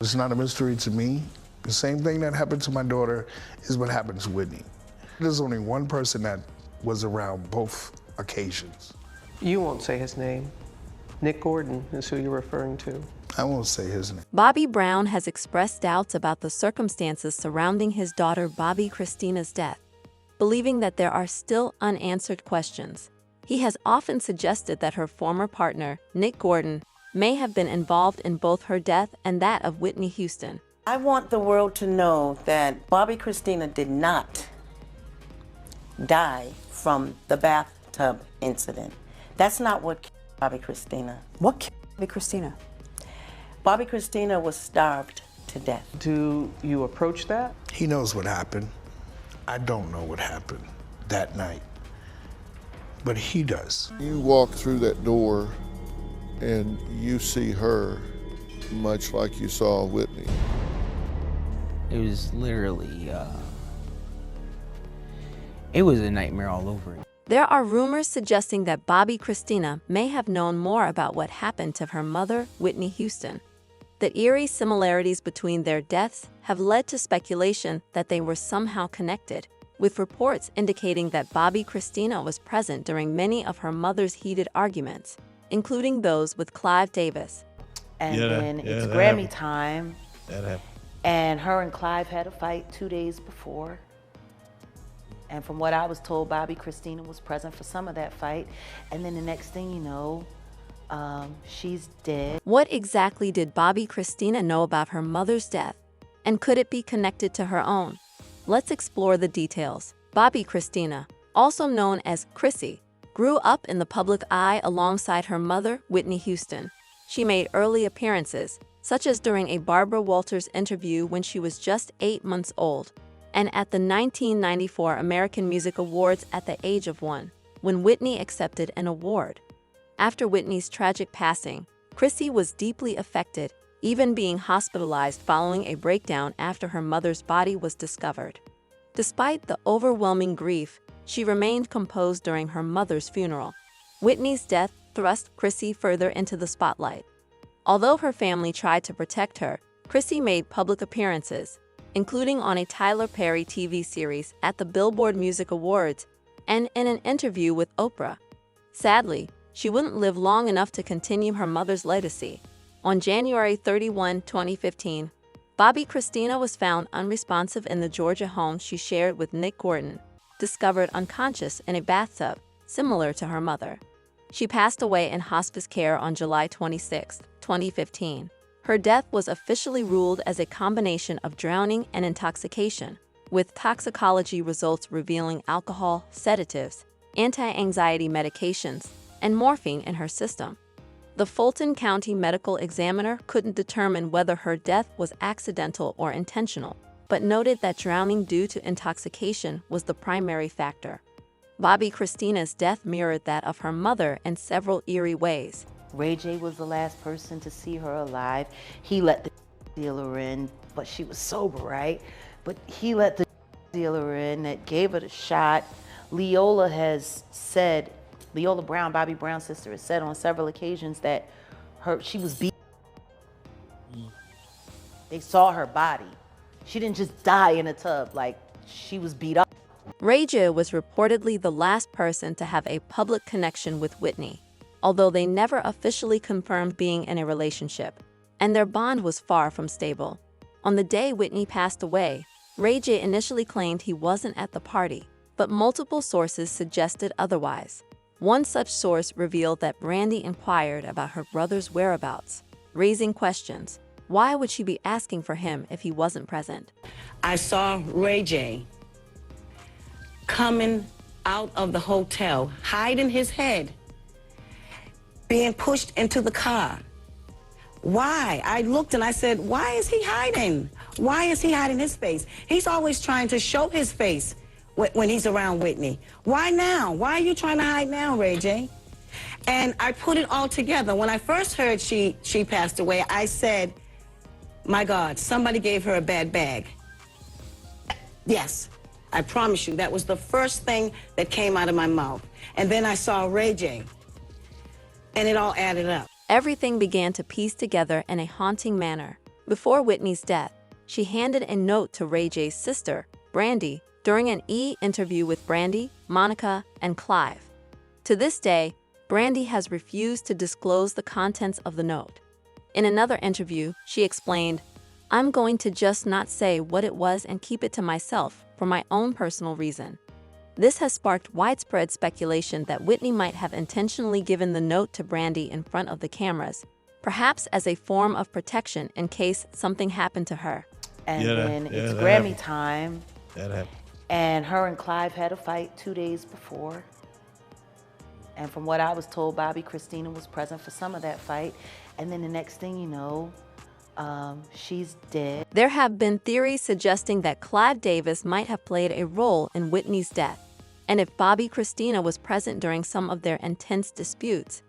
It's not a mystery to me. The same thing that happened to my daughter is what happened to Whitney. There's only one person that was around both occasions. You won't say his name. Nick Gordon is who you're referring to. I won't say his name. Bobbi Brown has expressed doubts about the circumstances surrounding his daughter Bobbi Kristina's death, believing that there are still unanswered questions. He has often suggested that her former partner, Nick Gordon, may have been involved in both her death and that of Whitney Houston. I want the world to know that Bobbi Kristina did not die from the bathtub incident. That's not what killed Bobbi Kristina. What killed Bobbi Kristina? Bobbi Kristina was starved to death. Do you approach that? He knows what happened. I don't know what happened that night, but he does. You walk through that door and you see her much like you saw Whitney. It was literally, it was a nightmare all over again. There are rumors suggesting that Bobbi Kristina may have known more about what happened to her mother, Whitney Houston. The eerie similarities between their deaths have led to speculation that they were somehow connected, with reports indicating that Bobbi Kristina was present during many of her mother's heated arguments, including those with Clive Davis. And then it's Grammy time. That happened. And her and Clive had a fight 2 days before. And from what I was told, Bobbi Kristina was present for some of that fight. And then the next thing you know, she's dead. What exactly did Bobbi Kristina know about her mother's death? And could it be connected to her own? Let's explore the details. Bobbi Kristina, also known as Chrissy, grew up in the public eye alongside her mother, Whitney Houston. She made early appearances, such as during a Barbara Walters interview when she was just 8 months old, and at the 1994 American Music Awards at the age of 1, when Whitney accepted an award. After Whitney's tragic passing, Chrissy was deeply affected, even being hospitalized following a breakdown after her mother's body was discovered. Despite the overwhelming grief, she remained composed during her mother's funeral. Whitney's death thrust Chrissy further into the spotlight. Although her family tried to protect her, Chrissy made public appearances, including on a Tyler Perry TV series at the Billboard Music Awards and in an interview with Oprah. Sadly, she wouldn't live long enough to continue her mother's legacy. On January 31, 2015, Bobbi Kristina was found unresponsive in the Georgia home she shared with Nick Gordon, discovered unconscious in a bathtub, similar to her mother. She passed away in hospice care on July 26, 2015. Her death was officially ruled as a combination of drowning and intoxication, with toxicology results revealing alcohol, sedatives, anti-anxiety medications, and morphine in her system. The Fulton County Medical Examiner couldn't determine whether her death was accidental or intentional, but noted that drowning due to intoxication was the primary factor. Bobbi Kristina's death mirrored that of her mother in several eerie ways. Ray J was the last person to see her alive. He let the dealer in, but she was sober, right? But he let the dealer in that gave her the shot. Leola has said, Leola Brown, Bobbi Brown's sister, has said on several occasions that she was beat. They saw her body. She didn't just die in a tub, like she was beat up. Ray J was reportedly the last person to have a public connection with Whitney, although they never officially confirmed being in a relationship, and their bond was far from stable. On the day Whitney passed away, Ray J initially claimed he wasn't at the party, but multiple sources suggested otherwise. One such source revealed that Brandy inquired about her brother's whereabouts, raising questions. Why would she be asking for him if he wasn't present? I saw Ray J coming out of the hotel, hiding his head, being pushed into the car. Why? I looked and I said, why is he hiding? Why is he hiding his face? He's always trying to show his face when he's around Whitney. Why now? Why are you trying to hide now, Ray J? And I put it all together. When I first heard she passed away, I said, my God, somebody gave her a bad bag. Yes, I promise you, that was the first thing that came out of my mouth. And then I saw Ray J, and it all added up. Everything began to piece together in a haunting manner. Before Whitney's death, she handed a note to Ray J's sister, Brandy, during an interview with Brandy, Monica, and Clive. To this day, Brandy has refused to disclose the contents of the note. In another interview, she explained, "I'm going to just not say what it was and keep it to myself for my own personal reason." This has sparked widespread speculation that Whitney might have intentionally given the note to Brandy in front of the cameras, perhaps as a form of protection in case something happened to her. And then it's Grammy time. That happened. And her and Clive had a fight 2 days before. And from what I was told, Bobbi Kristina was present for some of that fight. And then the next thing you know, she's dead. There have been theories suggesting that Clive Davis might have played a role in Whitney's death. And if Bobbi Kristina was present during some of their intense disputes,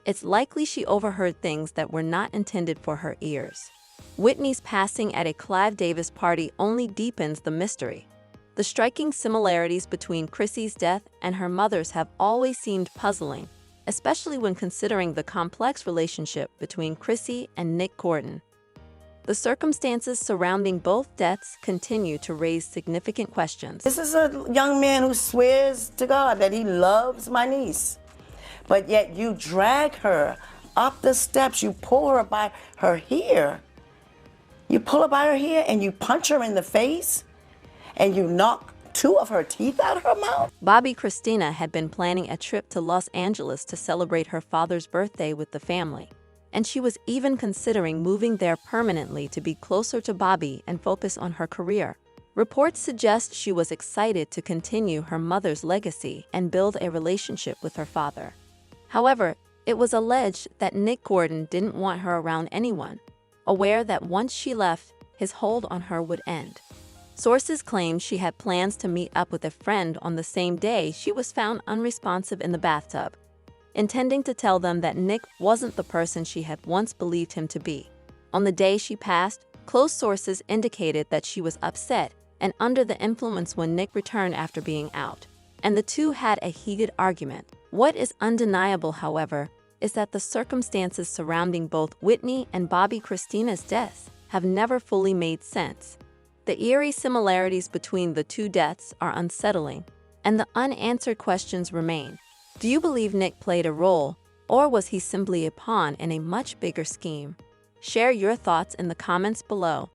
it's likely she overheard things that were not intended for her ears. Whitney's passing at a Clive Davis party only deepens the mystery. The striking similarities between Chrissy's death and her mother's have always seemed puzzling, especially when considering the complex relationship between Chrissy and Nick Gordon. The circumstances surrounding both deaths continue to raise significant questions. This is a young man who swears to God that he loves my niece, but yet you drag her up the steps, you pull her by her hair. You pull her by her hair and you punch her in the face and you knock 2 of her teeth out of her mouth. Bobbi Kristina had been planning a trip to Los Angeles to celebrate her father's birthday with the family, and she was even considering moving there permanently to be closer to Bobby and focus on her career. Reports suggest she was excited to continue her mother's legacy and build a relationship with her father. However, it was alleged that Nick Gordon didn't want her around anyone, aware that once she left, his hold on her would end. Sources claim she had plans to meet up with a friend on the same day she was found unresponsive in the bathtub, intending to tell them that Nick wasn't the person she had once believed him to be. On the day she passed, close sources indicated that she was upset and under the influence when Nick returned after being out, and the two had a heated argument. What is undeniable, however, is that the circumstances surrounding both Whitney and Bobbi Kristina's deaths have never fully made sense. The eerie similarities between the two deaths are unsettling, and the unanswered questions remain. Do you believe Nick played a role, or was he simply a pawn in a much bigger scheme? Share your thoughts in the comments below.